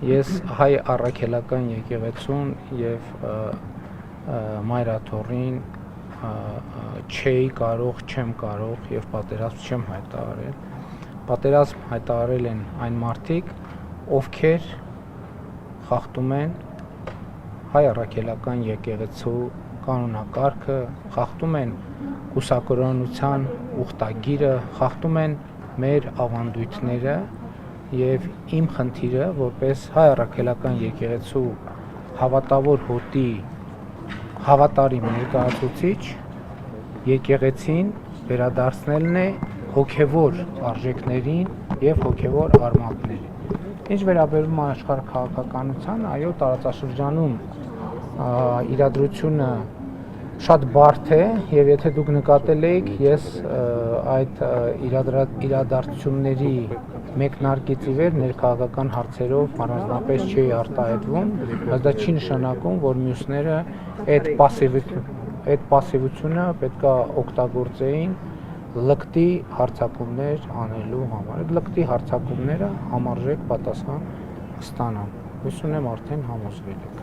Ես հայ առաքելական եկեղեցուն եւ Մայրաթորին չեմ կարող եւ պատերազմ չեմ հայտարարել։ Պատերազմ հայտարարել են այն մարդիկ, ովքեր խախտում են հայ առաքելական եկեղեցու կանոնակարգը, խախտում են կուսակրոնության ուխտագիրը, խախտում են մեր ավանդույթները եւ իմ խնդիրը որպես հայ առաքելական եկեղեցու հավատավոր հոտի հավատարիմ ներկայացուցիչ եկեղեցին վերադարձնելն է հոգևոր արժեքներին եւ հոգևոր արմատներին։ Ինչ վերաբերում է աշխարհ քաղաքականության, այո, տարածաշրջանում իրադրությունը շատ բարդ է եւ եթե դուք նկատել եք, ես այդ իրադարձությունների մեկնարկից ի վեր ներքաղաքական հարցերով առանձնապես չի արտահայտվում, բայց դա չի նշանակում, որ մյուսները այդ պասիվությունը պետքա օգտագործեին լկտի հարձակումներ անելու համար։ Այդ լկտի հարձակումները համարժեք պատասխան կստանան։ Հույս ունեմ արդեն համոզվել եք։